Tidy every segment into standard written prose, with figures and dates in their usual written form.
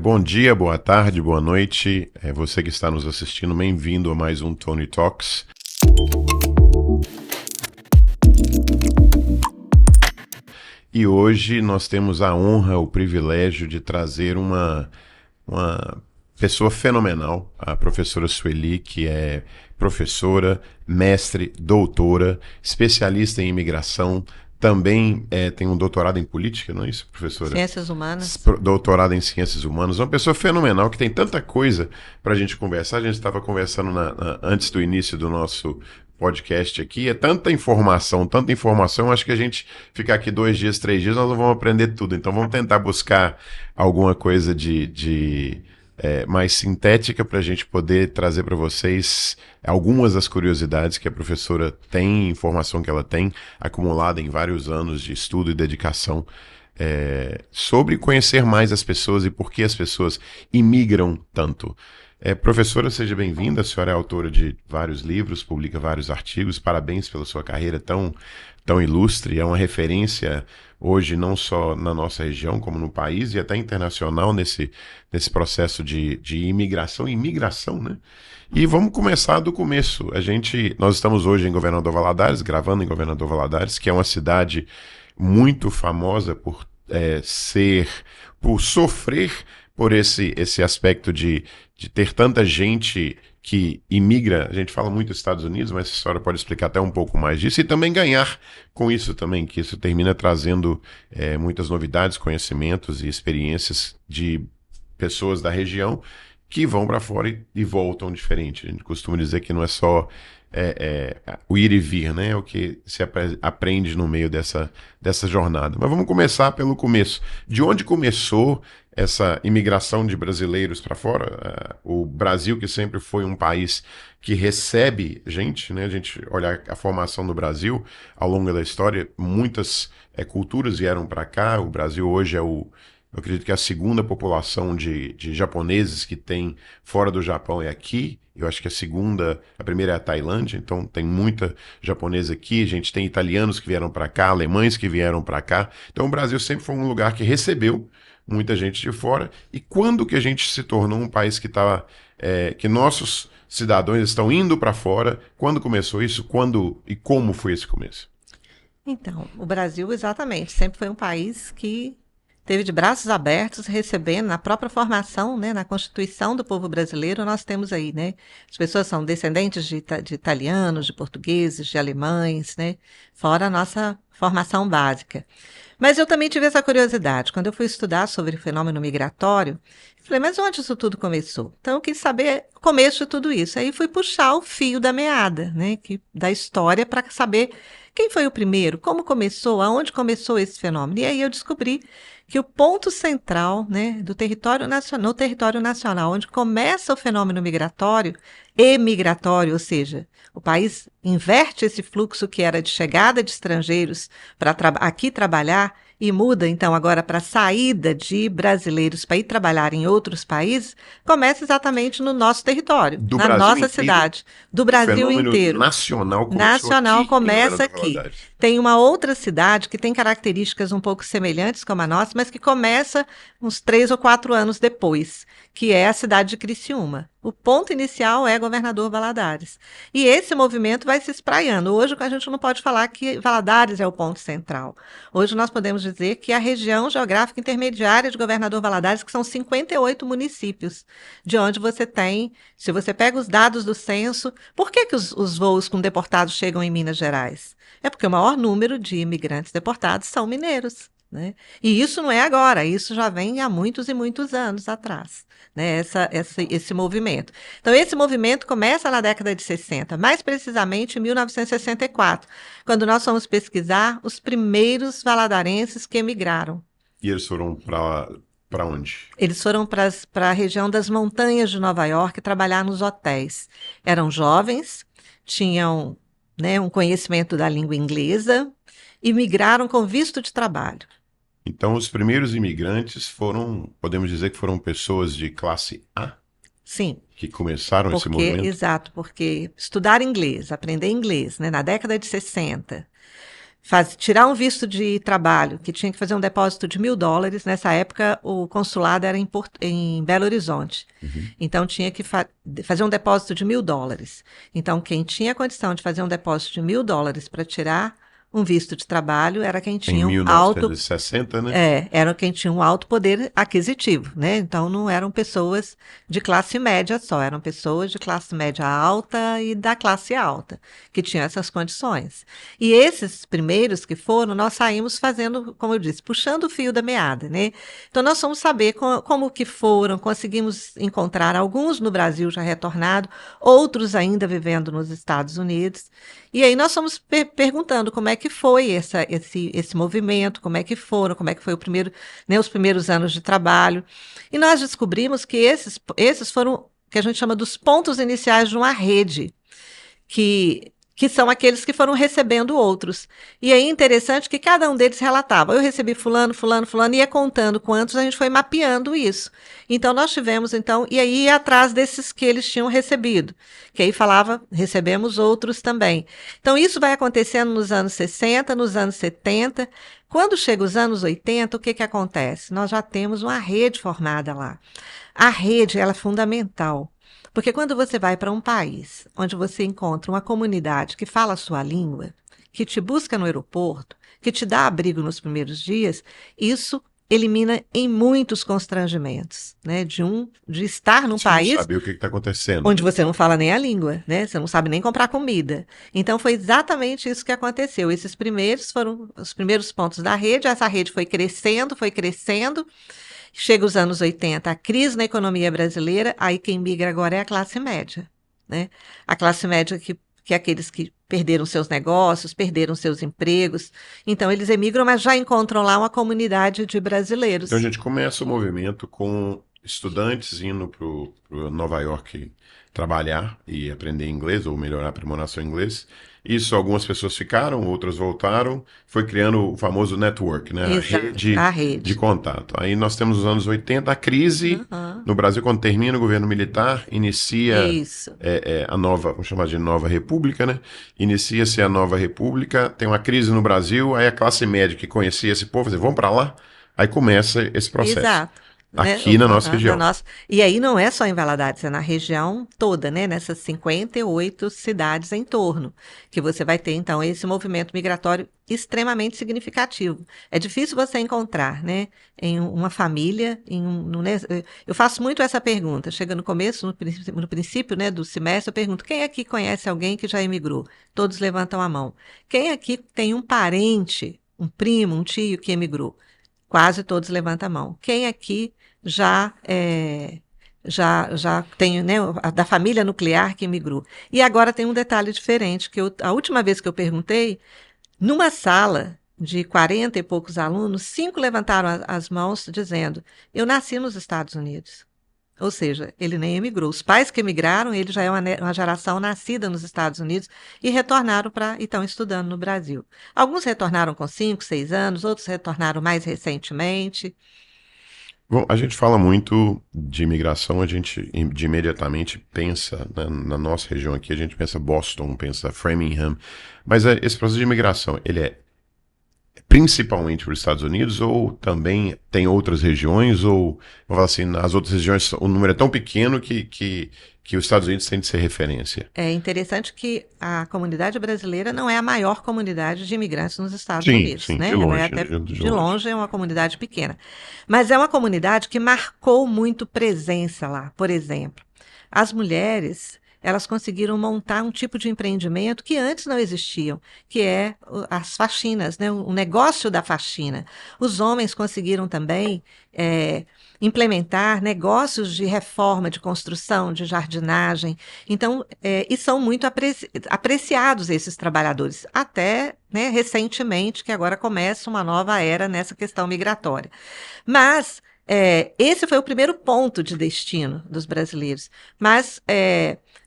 Bom dia, boa tarde, boa noite. Você que está nos assistindo, bem-vindo a mais um Tony Talks. E hoje nós temos a honra, o privilégio de trazer uma pessoa fenomenal, a professora Sueli, que é professora, mestre, doutora, especialista em imigração, também tem um doutorado em política, não é isso, professora? Ciências humanas. Doutorado em ciências humanas, uma pessoa fenomenal que tem tanta coisa para a gente conversar. A gente estava conversando antes do início do nosso podcast aqui. É tanta informação. Acho que a gente ficar aqui 2 dias, 3 dias, nós não vamos aprender tudo. Então vamos tentar buscar alguma coisa de mais sintética para a gente poder trazer para vocês algumas das curiosidades que a professora tem, informação que ela tem acumulada em vários anos de estudo e dedicação sobre conhecer mais as pessoas e por que as pessoas imigram tanto. Professora, seja bem-vinda. A senhora é autora de vários livros, publica vários artigos. Parabéns pela sua carreira tão ilustre. É uma referência hoje não só na nossa região, como no país e até internacional nesse processo de imigração e imigração, né? E vamos começar do começo. Nós estamos hoje em Governador Valadares, gravando em Governador Valadares, que é uma cidade muito famosa por sofrer por esse aspecto de ter tanta gente que imigra. A gente fala muito dos Estados Unidos, mas a senhora pode explicar até um pouco mais disso, e também ganhar com isso também, que isso termina trazendo muitas novidades, conhecimentos e experiências de pessoas da região que vão para fora e voltam diferente. A gente costuma dizer que não é só o ir e vir, né? É o que se aprende no meio dessa jornada. Mas vamos começar pelo começo. De onde começou essa imigração de brasileiros para fora? O Brasil, que sempre foi um país que recebe gente, né? A gente olha a formação do Brasil ao longo da história, muitas culturas vieram para cá. O Brasil hoje eu acredito que a segunda população de japoneses que tem fora do Japão é aqui. Eu acho que a primeira é a Tailândia, então tem muita japonesa aqui. A gente tem italianos que vieram para cá, alemães que vieram para cá. Então o Brasil sempre foi um lugar que recebeu muita gente de fora. E quando que a gente se tornou um país que nossos cidadãos estão indo para fora? Quando começou isso? Quando e como foi esse começo? Então, o Brasil, exatamente, sempre foi um país que teve de braços abertos, recebendo na própria formação, né, na Constituição do povo brasileiro, nós temos aí, né, as pessoas são descendentes de italianos, de portugueses, de alemães, né, fora a nossa formação básica. Mas eu também tive essa curiosidade. Quando eu fui estudar sobre o fenômeno migratório, falei, mas onde isso tudo começou? Então eu quis saber o começo de tudo isso. Aí fui puxar o fio da meada, né, da história, para saber quem foi o primeiro, como começou, aonde começou esse fenômeno. E aí eu descobri que o ponto central, né, do território nacional, no território nacional, onde começa o fenômeno migratório e migratório, ou seja, o país inverte esse fluxo que era de chegada de estrangeiros para aqui trabalhar e muda então agora para saída de brasileiros para ir trabalhar em outros países, começa exatamente no nosso território, Do na Brasil nossa inteiro? cidade, do O Brasil fenômeno inteiro. nacional começou Nacional aqui em começa Governador aqui. Valadares. Tem uma outra cidade que tem características um pouco semelhantes como a nossa, mas que começa uns 3 ou 4 anos depois, que é a cidade de Criciúma. O ponto inicial é Governador Valadares. E esse movimento vai se espraiando. Hoje a gente não pode falar que Valadares é o ponto central. Hoje nós podemos dizer que a região geográfica intermediária de Governador Valadares, que são 58 municípios, de onde você tem, se você pega os dados do censo, por que os voos com deportados chegam em Minas Gerais? É porque o maior número de imigrantes deportados são mineiros, né? E isso não é agora, isso já vem há muitos e muitos anos atrás, né? Esse movimento. Então, esse movimento começa na década de 60, mais precisamente em 1964, quando nós fomos pesquisar os primeiros valadarenses que emigraram. E eles foram para onde? Eles foram para a região das montanhas de Nova York trabalhar nos hotéis. Eram jovens, tinham, né, um conhecimento da língua inglesa e migraram com visto de trabalho. Então, os primeiros imigrantes podemos dizer que foram pessoas de classe A Sim, que começaram esse movimento? exato, porque estudar inglês, aprender inglês, né, na década de 60, tirar um visto de trabalho, que tinha que fazer um depósito de US$ 1.000. Nessa época, o consulado era em Belo Horizonte. Então, tinha que fazer um depósito de US$ 1.000. Então, quem tinha condição de fazer um depósito de US$ 1.000 para tirar um visto de trabalho era quem Em tinha um 1960, né? era quem tinha um alto poder aquisitivo, né? Então não eram pessoas de classe média só, eram pessoas de classe média alta e da classe alta que tinham essas condições. E esses primeiros que foram, nós saímos fazendo, como eu disse, puxando o fio da meada, né? Então nós fomos saber como que foram, conseguimos encontrar alguns no Brasil já retornado, outros ainda vivendo nos Estados Unidos. E aí nós fomos perguntando como é que foi esse movimento, como é que foram, como é que foi os primeiros anos de trabalho. E nós descobrimos que esses foram que a gente chama dos pontos iniciais de uma rede, que são aqueles que foram recebendo outros. E aí é interessante que cada um deles relatava. Eu recebi fulano, fulano, fulano, e ia contando quantos, a gente foi mapeando isso. Então, nós tivemos, e aí ia atrás desses que eles tinham recebido. Que aí falava, recebemos outros também. Então, isso vai acontecendo nos anos 60, nos anos 70. Quando chega os anos 80, o que acontece? Nós já temos uma rede formada lá. A rede, ela é fundamental. Porque quando você vai para um país onde você encontra uma comunidade que fala a sua língua, que te busca no aeroporto, que te dá abrigo nos primeiros dias, isso elimina em muitos constrangimentos, né? De estar num Você não país sabe o que está acontecendo. onde você não fala nem a língua, né? Você não sabe nem comprar comida. Então foi exatamente isso que aconteceu. Esses primeiros foram os primeiros pontos da rede. Essa rede foi crescendo, foi crescendo. Chega os anos 80, a crise na economia brasileira, aí quem migra agora é a classe média, né? A classe média que é aqueles que perderam seus negócios, perderam seus empregos. Então, eles emigram, mas já encontram lá uma comunidade de brasileiros. Então, a gente começa o movimento com estudantes indo para Nova York trabalhar e aprender inglês, ou melhorar, aprimorar seu inglês. Isso, algumas pessoas ficaram, outras voltaram. Foi criando o famoso network, né? Exato, a rede de contato. Aí nós temos os anos 80, a crise no Brasil, quando termina o governo militar, inicia a nova, vamos chamar de nova república, né? Inicia-se a nova república, tem uma crise no Brasil, aí a classe média que conhecia esse povo, vamos para lá, aí começa esse processo. Exato. Aqui na nossa região. E aí não é só em Valadares, é na região toda, né? Nessas 58 cidades em torno, que você vai ter, então, esse movimento migratório extremamente significativo. É difícil você encontrar, né? Em uma família, eu faço muito essa pergunta. Chega no começo, no princípio, né, do semestre, eu pergunto, quem aqui conhece alguém que já emigrou? Todos levantam a mão. Quem aqui tem um parente, um primo, um tio que emigrou? Quase todos levantam a mão. Quem aqui já tem, né, da família nuclear que migrou? E agora tem um detalhe diferente, que a última vez que eu perguntei, numa sala de 40 e poucos alunos, 5 levantaram as mãos dizendo, eu nasci nos Estados Unidos. Ou seja, ele nem emigrou. Os pais que emigraram, ele já é uma geração nascida nos Estados Unidos e retornaram e estão estudando no Brasil. Alguns retornaram com 5, 6 anos, outros retornaram mais recentemente. Bom, a gente fala muito de imigração, a gente de imediatamente pensa, né, na nossa região aqui, a gente pensa Boston, pensa Framingham, mas esse processo de imigração, ele é principalmente para os Estados Unidos ou também tem outras regiões ou, vamos falar assim, nas outras regiões o número é tão pequeno que os Estados Unidos têm de ser referência? É interessante que a comunidade brasileira não é a maior comunidade de imigrantes nos Estados Unidos, sim, né? de longe, Ela é de longe é uma comunidade pequena. Mas é uma comunidade que marcou muito presença lá. Por exemplo, as mulheres, elas conseguiram montar um tipo de empreendimento que antes não existiam, que é as faxinas, né? O negócio da faxina. Os homens conseguiram também implementar negócios de reforma, de construção, de jardinagem. Então, e são muito apreciados esses trabalhadores, até, né, recentemente, que agora começa uma nova era nessa questão migratória. Mas esse foi o primeiro ponto de destino dos brasileiros. Mas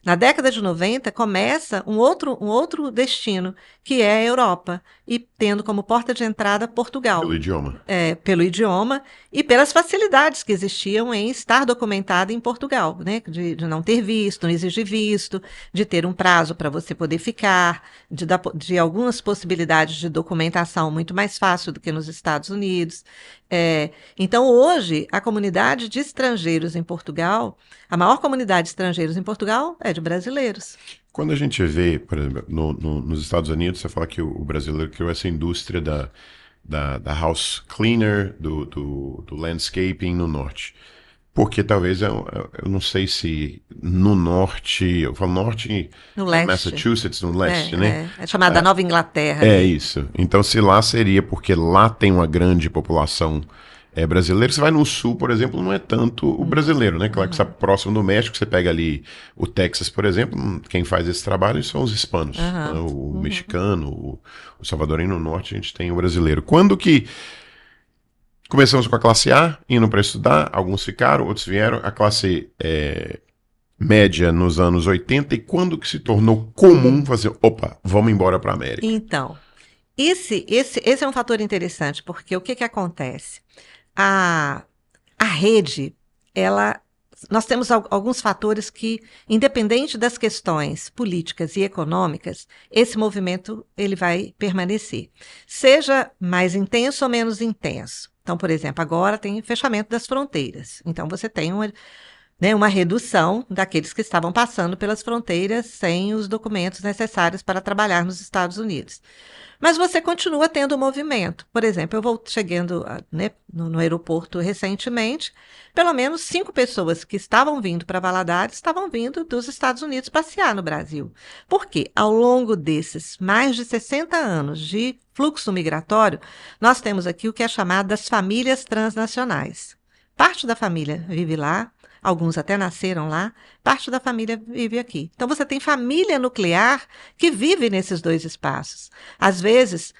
na década de 90 começa um outro destino, que é a Europa. E tendo como porta de entrada Portugal. Pelo idioma. Pelo idioma e pelas facilidades que existiam em estar documentado em Portugal, né? De não ter visto, não exigir visto, de ter um prazo para você poder ficar, de algumas possibilidades de documentação muito mais fácil do que nos Estados Unidos. Então, hoje, a comunidade de estrangeiros em Portugal, a maior comunidade de estrangeiros em Portugal é de brasileiros. Quando a gente vê, por exemplo, nos Estados Unidos, você fala que o brasileiro criou essa indústria da house cleaner, do landscaping no norte. Porque talvez, eu não sei se no norte, eu falo norte, No leste. Massachusetts, no leste, né? É chamada Nova Inglaterra. É isso. Então, se lá seria porque lá tem uma grande população brasileira, você vai no sul, por exemplo, não é tanto o brasileiro, né? Claro que você está próximo do México, você pega ali o Texas, por exemplo, quem faz esse trabalho são os hispanos, né? O mexicano, o salvadoreño. No norte a gente tem o brasileiro. Quando que começamos com a classe A, indo para estudar, alguns ficaram, outros vieram, a classe média nos anos 80, e quando que se tornou comum fazer, opa, vamos embora para a América? Então, esse é um fator interessante, porque o que acontece? A rede, nós temos alguns fatores que, independente das questões políticas e econômicas, esse movimento ele vai permanecer. Seja mais intenso ou menos intenso. Então, por exemplo, agora tem fechamento das fronteiras. Então, você tem uma redução daqueles que estavam passando pelas fronteiras sem os documentos necessários para trabalhar nos Estados Unidos. Mas você continua tendo movimento. Por exemplo, eu chegando no aeroporto recentemente, pelo menos 5 pessoas que estavam vindo para Valadares estavam vindo dos Estados Unidos passear no Brasil. Porque ao longo desses mais de 60 anos de fluxo migratório, nós temos aqui o que é chamado das famílias transnacionais. Parte da família vive lá, alguns até nasceram lá, parte da família vive aqui. Então, você tem família nuclear que vive nesses dois espaços. Às vezes,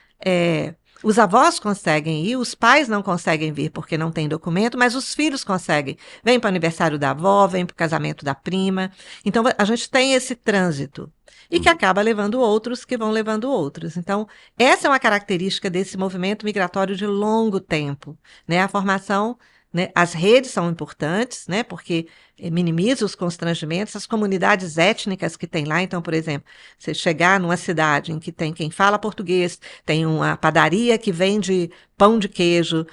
os avós conseguem ir, os pais não conseguem vir porque não tem documento, mas os filhos conseguem. Vem para o aniversário da avó, vem para o casamento da prima. Então, a gente tem esse trânsito. E que acaba levando outros que vão levando outros. Então, essa é uma característica desse movimento migratório de longo tempo, né? A formação, né? As redes são importantes, né? Porque minimiza os constrangimentos, as comunidades étnicas que tem lá. Então, por exemplo, você chegar numa cidade em que tem quem fala português, tem uma padaria que vende pão de queijo,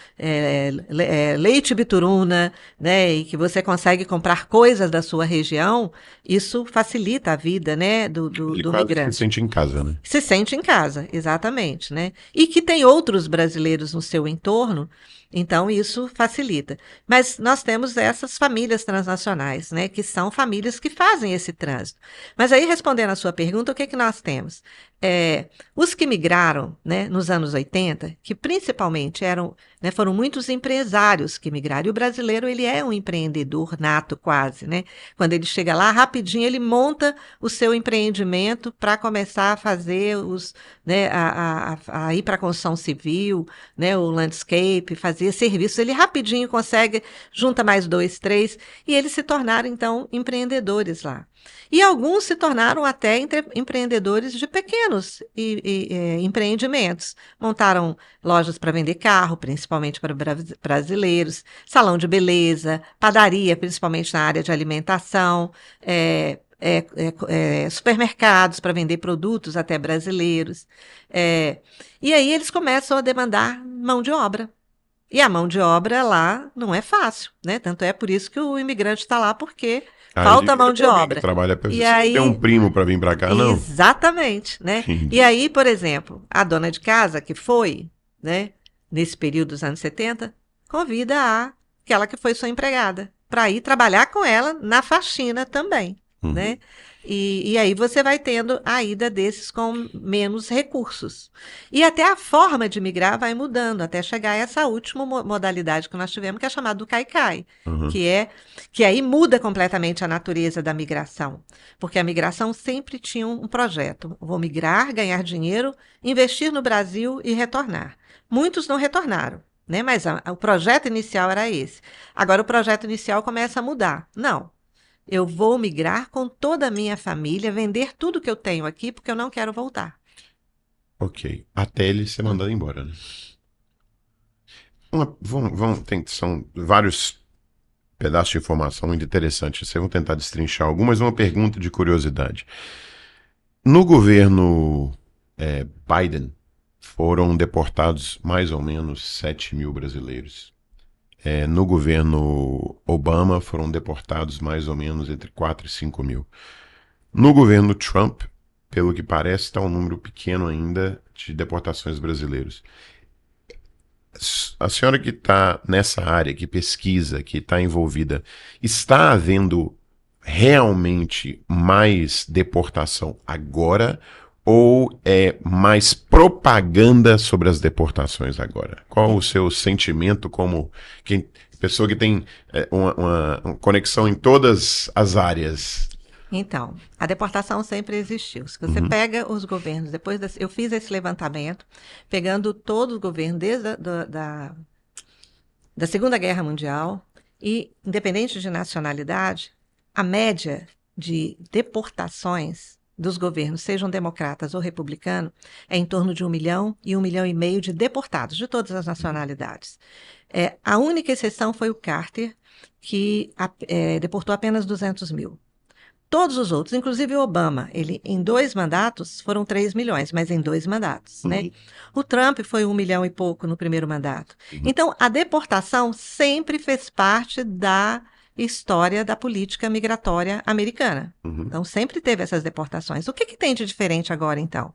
leite bituruna, né? E que você consegue comprar coisas da sua região, isso facilita a vida, né? do migrante. Se sente em casa, né? Se sente em casa, exatamente, né? E que tem outros brasileiros no seu entorno, então isso facilita. Mas nós temos essas famílias transnacionais, né? Que são famílias que fazem esse trânsito. Mas aí, respondendo à sua pergunta, o que nós temos? Os que migraram, né, nos anos 80, que principalmente foram muitos empresários que migraram. E o brasileiro, ele é um empreendedor nato quase, né? Quando ele chega lá, rapidinho ele monta o seu empreendimento para começar a fazer a ir para a construção civil, né, o landscape, fazer serviços. Ele rapidinho consegue, junta mais 2, 3, e eles se tornaram, então, empreendedores lá. E alguns se tornaram até empreendedores de pequenos empreendimentos. Montaram lojas para vender carro, principalmente para brasileiros, salão de beleza, padaria, principalmente na área de alimentação, supermercados para vender produtos até brasileiros. E aí eles começam a demandar mão de obra. E a mão de obra lá não é fácil, né? Tanto é por isso que o imigrante está lá, porque falta mão de obra. Trabalha e aí, tem um primo para vir para cá, não? Exatamente, né? E aí, por exemplo, a dona de casa que foi, né, nesse período dos anos 70, convida aquela que foi sua empregada para ir trabalhar com ela na faxina também, né? E aí você vai tendo a ida desses com menos recursos. E até a forma de migrar vai mudando, até chegar a essa última modalidade que nós tivemos, que é chamada do Cai-Cai, que aí muda completamente a natureza da migração. Porque a migração sempre tinha um projeto. Vou migrar, ganhar dinheiro, investir no Brasil e retornar. Muitos não retornaram, né? Mas o projeto inicial era esse. Agora o projeto inicial começa a mudar. Não. Eu vou migrar com toda a minha família, vender tudo que eu tenho aqui, porque eu não quero voltar. Ok. Até ele ser mandado embora, né? São vários pedaços de informação muito interessantes. Vocês vão tentar destrinchar algumas. Uma pergunta de curiosidade. No governo Biden, foram deportados mais ou menos 7 mil brasileiros. No governo Obama, foram deportados mais ou menos entre 4 e 5 mil. No governo Trump, pelo que parece, está um número pequeno ainda de deportações brasileiros. A senhora que está nessa área, que pesquisa, que está envolvida, está havendo realmente mais deportação agora ou é mais propaganda sobre as deportações agora? Qual o seu sentimento como pessoa que tem uma conexão em todas as áreas? Então, a deportação sempre existiu. Se você pega os governos, eu fiz esse levantamento, pegando todos os governos desde da Segunda Guerra Mundial, e, independente de nacionalidade, a média de deportações dos governos, sejam democratas ou republicanos, é em torno de 1 milhão e 1,5 milhão de deportados, de todas as nacionalidades. A única exceção foi o Carter, que deportou apenas 200 mil. Todos os outros, inclusive o Obama, ele em 2 mandatos foram 3 milhões, mas em 2 mandatos, né? O Trump foi 1 milhão e pouco no primeiro mandato. Então, a deportação sempre fez parte da história da política migratória americana. Então, sempre teve essas deportações. O que tem de diferente agora, então?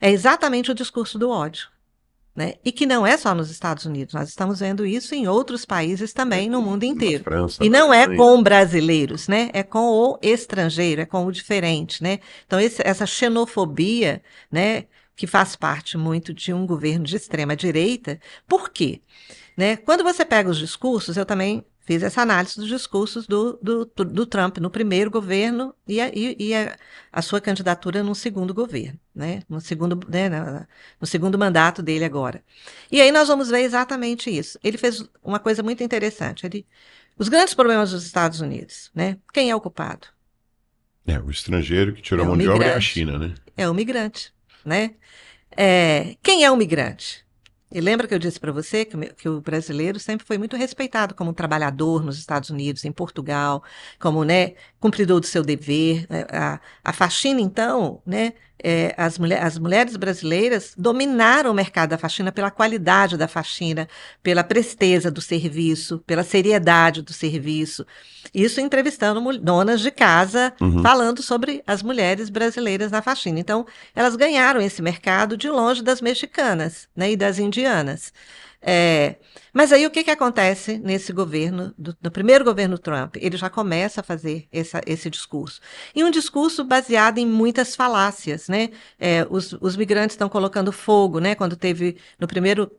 É exatamente o discurso do ódio. Né? E que não é só nos Estados Unidos, nós estamos vendo isso em outros países também, no mundo inteiro. França, e não é com brasileiros, né? É com o estrangeiro, é com o diferente, né? Então, essa xenofobia, né, que faz parte muito de um governo de extrema direita. Por quê? Né? Quando você pega os discursos, eu também fiz essa análise dos discursos do Trump no primeiro governo e a sua candidatura no segundo governo, né? No segundo mandato dele agora. E aí nós vamos ver exatamente isso. Ele fez uma coisa muito interessante. Os grandes problemas dos Estados Unidos, né? Quem é o culpado? O estrangeiro que tirou É a o mão de obra é a migrante. China, né? É o migrante, né? Quem é o migrante? E lembra que eu disse para você que o brasileiro sempre foi muito respeitado como um trabalhador nos Estados Unidos, em Portugal, como, né, cumpridor do seu dever. A faxina, então, né, as mulheres brasileiras dominaram o mercado da faxina pela qualidade da faxina, pela presteza do serviço, pela seriedade do serviço. Isso entrevistando donas de casa, falando sobre as mulheres brasileiras na faxina. Então, elas ganharam esse mercado de longe das mexicanas, né, e das indianas. Mas aí o que acontece nesse governo, no primeiro governo Trump? Ele já começa a fazer esse discurso. E um discurso baseado em muitas falácias, né? Os migrantes estão colocando fogo, né? Quando teve, no primeiro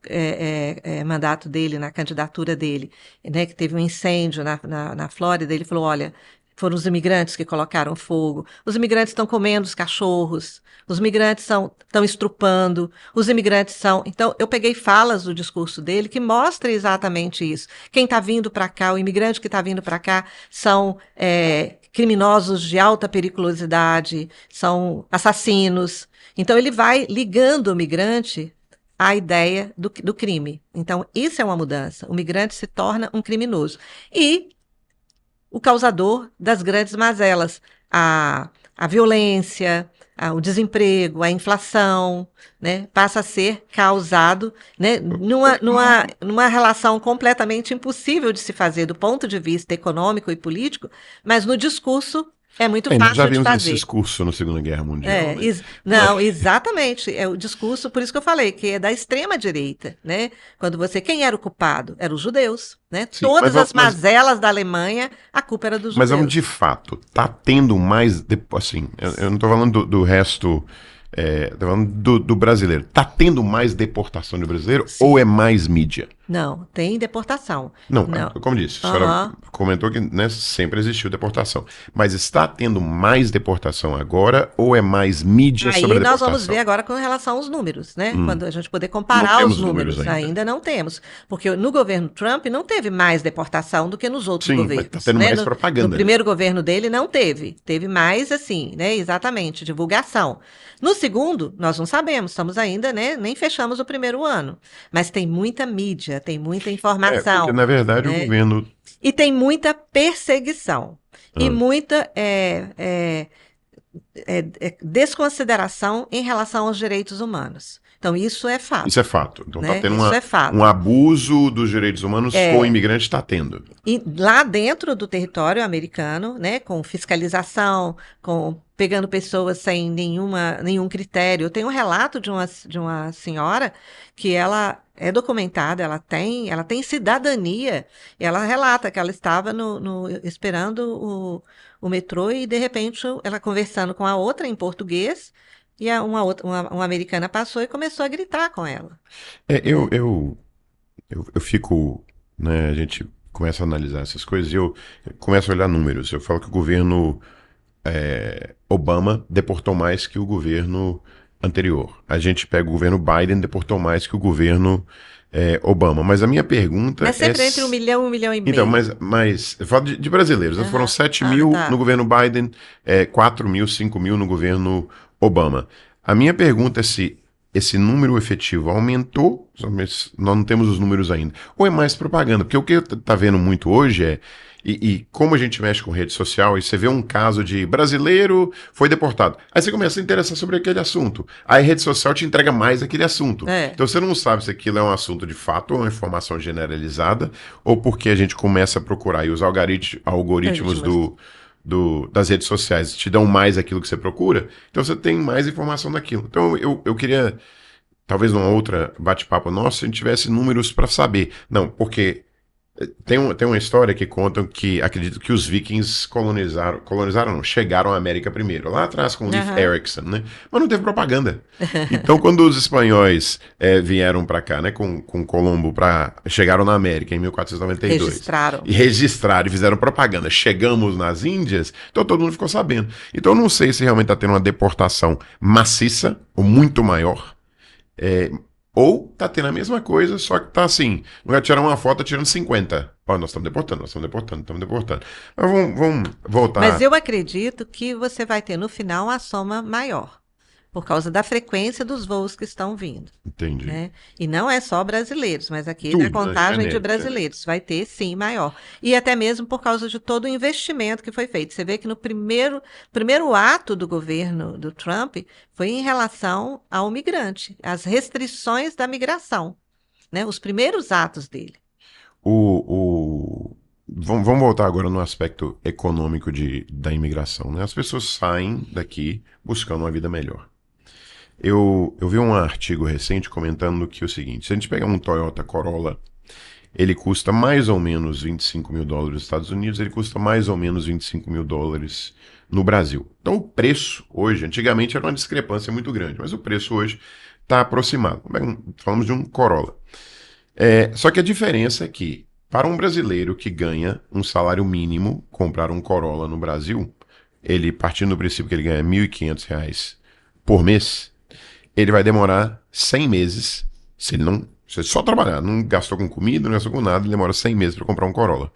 mandato dele, na candidatura dele, né, que teve um incêndio na Flórida, ele falou, olha, foram os imigrantes que colocaram fogo. Os imigrantes estão comendo os cachorros. Os imigrantes estão estrupando. Os imigrantes são... Então, eu peguei falas do discurso dele que mostra exatamente isso. Quem está vindo para cá, o imigrante que está vindo para cá, são criminosos de alta periculosidade, são assassinos. Então, ele vai ligando o migrante à ideia do crime. Então, isso é uma mudança. O migrante se torna um criminoso. E o causador das grandes mazelas, a violência, o desemprego, a inflação, né, passa a ser causado, né, numa relação completamente impossível de se fazer do ponto de vista econômico e político, mas no discurso é muito fácil de fazer. Já vimos esse discurso na Segunda Guerra Mundial. Não, exatamente. É o discurso, por isso que eu falei, que é da extrema-direita, né? Quem era o culpado? Eram os judeus, né? Sim, todas as mazelas da Alemanha, a culpa era dos judeus. Mas, de fato, tá tendo mais... Assim, eu não estou falando do resto... Estou falando do brasileiro. Tá tendo mais deportação de brasileiro? Sim. Ou é mais mídia? Não, tem deportação. Não, Não. como disse, a senhora Aham. comentou que, né, sempre existiu deportação. Mas está tendo mais deportação agora ou é mais mídia sobre Aí a nós vamos ver deportação? agora com relação aos números, né? Hum, Quando a gente poder não comparar os temos números números, ainda. ainda não temos. Porque no governo Trump não teve mais deportação do que nos outros Sim, mas está governos, tendo né? mais No propaganda, né? primeiro governo dele não teve. Teve mais, assim, né? Exatamente, divulgação. No segundo, nós não sabemos, estamos ainda, né? Nem fechamos o primeiro ano. Mas tem muita mídia, tem muita Porque informação, na verdade o né? governo. E tem muita perseguição. E Ah, muita desconsideração em relação aos direitos humanos. Então, isso é isso é fato, fato. Então está né? tendo Isso é um fato. abuso dos direitos humanos com o É, imigrante, está tendo. e lá dentro do território americano, né, com fiscalização, com pegando pessoas sem nenhum critério. Eu tenho um relato de uma senhora que ela é documentada, ela tem cidadania, e ela relata que ela estava esperando o metrô e, de repente, ela conversando com a outra em português, e uma americana passou e começou a gritar com ela, É, eu, né? eu, eu fico, né, a gente começa a analisar essas coisas e eu começo a olhar números. Eu falo que o governo Obama deportou mais que o governo anterior. A gente pega o governo Biden, deportou mais que o governo Obama. Mas a minha pergunta Mas é. sempre entre 1 milhão e Então, meio. eu falo de brasileiros, né? Foram Aham. 7 Ah, mil no tá. governo Biden, 4 mil, 5 mil no governo Obama. A minha pergunta é se esse número efetivo aumentou, mas nós não temos os números ainda, ou é mais propaganda, porque o que tá vendo muito hoje e como a gente mexe com rede social, e você vê um caso de brasileiro foi deportado. Aí você começa a interessar sobre aquele assunto. Aí a rede social te entrega mais aquele assunto. É, Então você não sabe se aquilo é um assunto de fato ou uma informação generalizada, ou porque a gente começa a procurar e os algoritmos legítimas. das redes sociais te dão mais aquilo que você procura, então você tem mais informação daquilo. Então eu queria, talvez numa outra bate-papo nosso, se a gente tivesse números para saber. Não, porque tem uma história que contam que acredito que os vikings colonizaram não, chegaram à América primeiro, lá atrás com Leif Aham. Erikson, né? Mas não teve propaganda. Então, quando os espanhóis vieram para cá, né, com Colombo, chegaram na América em 1492, e noventa e Registraram. dois, e registraram e fizeram propaganda, chegamos nas Índias, então todo mundo ficou sabendo. Então, eu não sei se realmente está tendo uma deportação maciça, ou muito maior, é, ou tá tendo a mesma coisa, só que tá assim, no lugar de tirar uma foto, tá tirando 50. Ó, nós estamos deportando, nós estamos deportando, estamos deportando. Mas vamos Mas voltar. eu acredito que você vai ter no final a soma maior, por causa da frequência dos voos que estão vindo, Entendi. né? E não é só brasileiros, mas aqui na Tudo, né? contagem de Genérico, genérico. brasileiros vai ter sim maior. E até mesmo por causa de todo o investimento que foi feito. Você vê que no primeiro ato do governo do Trump foi em relação ao migrante, as restrições da migração, né? Os primeiros atos dele. Vamos voltar agora no aspecto econômico da imigração, né? As pessoas saem daqui buscando uma vida melhor. Eu vi um artigo recente comentando que é o seguinte: se a gente pegar um Toyota Corolla, ele custa mais ou menos 25 mil dólares nos Estados Unidos, ele custa mais ou menos 25 mil dólares no Brasil. Então o preço hoje, antigamente era uma discrepância muito grande, mas o preço hoje está aproximado. Falamos de um Corolla. Só que a diferença é que, para um brasileiro que ganha um salário mínimo, comprar um Corolla no Brasil, ele partindo do princípio que ele ganha R$ 1.500 por mês, ele vai demorar 100 meses, se ele só trabalhar, não gastou com comida, não gastou com nada, ele demora 100 meses para comprar um Corolla.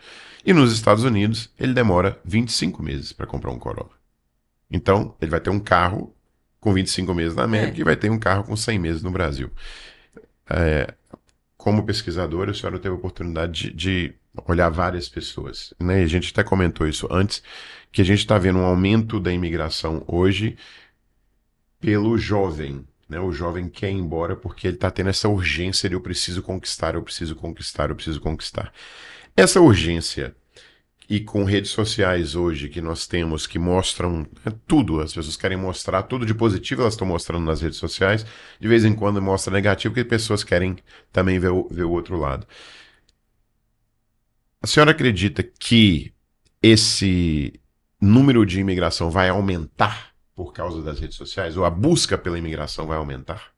E nos Estados Unidos, ele demora 25 meses para comprar um Corolla. Então, ele vai ter um carro com 25 meses na América É. e vai ter um carro com 100 meses no Brasil. Como pesquisador, a senhora teve a oportunidade de olhar várias pessoas, né? A gente até comentou isso antes, que a gente está vendo um aumento da imigração hoje pelo jovem, né? O jovem quer ir embora porque ele está tendo essa urgência de eu preciso conquistar, eu preciso conquistar, eu preciso conquistar. Essa urgência, e com redes sociais hoje que nós temos que mostram tudo, as pessoas querem mostrar tudo de positivo, elas estão mostrando nas redes sociais, de vez em quando mostra negativo, porque pessoas querem também ver o outro lado. A senhora acredita que esse número de imigração vai aumentar por causa das redes sociais? Ou a busca pela imigração vai aumentar?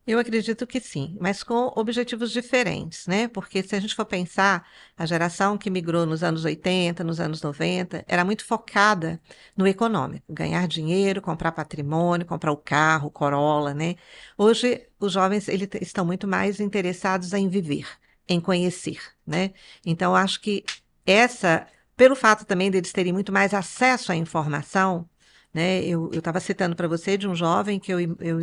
Eu acredito que sim, mas com objetivos diferentes, né? Porque se a gente for pensar, a geração que migrou nos anos 80, nos anos 90, era muito focada no econômico, ganhar dinheiro, comprar patrimônio, comprar o carro, o Corolla, né? Hoje, os jovens estão muito mais interessados em viver, em conhecer, né? Então, acho que essa, pelo fato também deles terem muito mais acesso à informação, né? Eu estava citando para você de um jovem que eu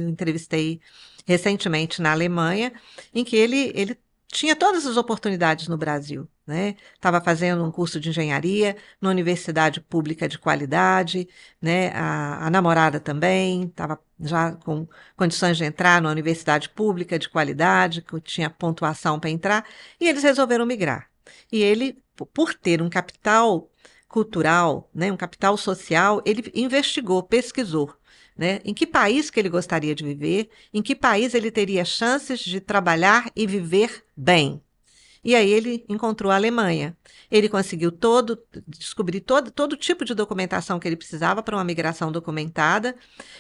entrevistei recentemente na Alemanha, em que ele tinha todas as oportunidades no Brasil, né? Estava fazendo um curso de engenharia numa universidade pública de qualidade, né? A namorada também estava já com condições de entrar numa universidade pública de qualidade, que tinha pontuação para entrar, e eles resolveram migrar. E ele, por ter um capital cultural, né, um capital social, ele investigou, pesquisou, né, em que país que ele gostaria de viver, em que país ele teria chances de trabalhar e viver bem. E aí ele encontrou a Alemanha. Ele conseguiu descobrir todo tipo de documentação que ele precisava para uma migração documentada.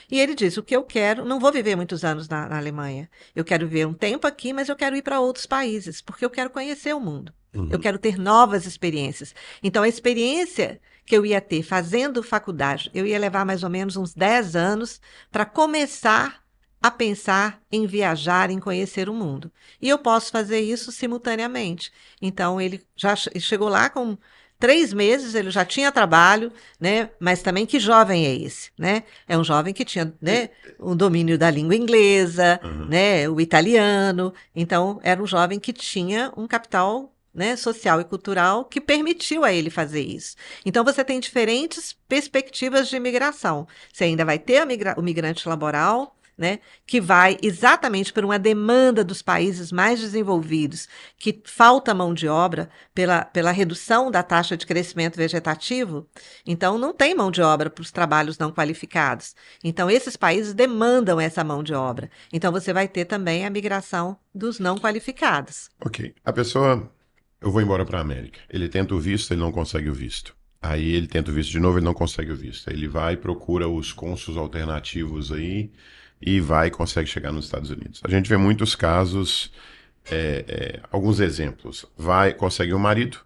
E ele disse: o que eu quero, não vou viver muitos anos na Alemanha. Eu quero viver um tempo aqui, mas eu quero ir para outros países, porque eu quero conhecer o mundo. Eu Uhum. quero ter novas experiências. Então, a experiência que eu ia ter fazendo faculdade, eu ia levar mais ou menos uns 10 anos para começar a pensar em viajar, em conhecer o mundo. E eu posso fazer isso simultaneamente. Então, ele já chegou lá com 3 meses, ele já tinha trabalho, né? Mas também que jovem é esse, né? É um jovem que tinha, né, o domínio da língua inglesa, Uhum. né, o italiano. Então, era um jovem que tinha um capital, né, social e cultural que permitiu a ele fazer isso. Então, você tem diferentes perspectivas de imigração. Você ainda vai ter o migrante laboral, né, que vai exatamente por uma demanda dos países mais desenvolvidos, que falta mão de obra pela redução da taxa de crescimento vegetativo, então não tem mão de obra para os trabalhos não qualificados. Então, esses países demandam essa mão de obra. Então, você vai ter também a migração dos não qualificados. Ok. A pessoa, eu vou embora para a América. Ele tenta o visto, ele não consegue o visto. Aí ele tenta o visto de novo, ele não consegue o visto. Aí ele vai e procura os cônsuls alternativos aí e vai e consegue chegar nos Estados Unidos. A gente vê muitos casos, alguns exemplos. Vai, consegue um marido,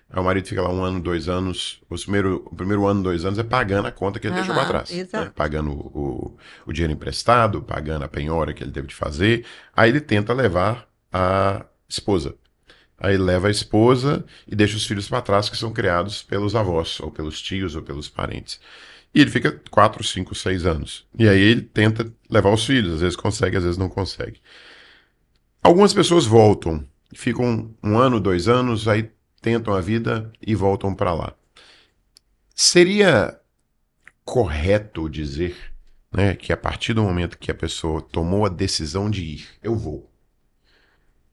aí o marido fica lá 1 ano, 2 anos. O primeiro ano, 2 anos é pagando a conta que ele deixou para Aham, trás, né? exato. Pagando o dinheiro emprestado, pagando a penhora que ele teve de fazer. Aí ele tenta levar a esposa. Aí ele leva a esposa e deixa os filhos para trás, que são criados pelos avós, ou pelos tios, ou pelos parentes. E ele fica 4, 5, 6 anos. E aí ele tenta levar os filhos, às vezes consegue, às vezes não consegue. Algumas pessoas voltam, ficam 1 ano, 2 anos, aí tentam a vida e voltam para lá. Seria correto dizer, né, que a partir do momento que a pessoa tomou a decisão de ir, eu vou,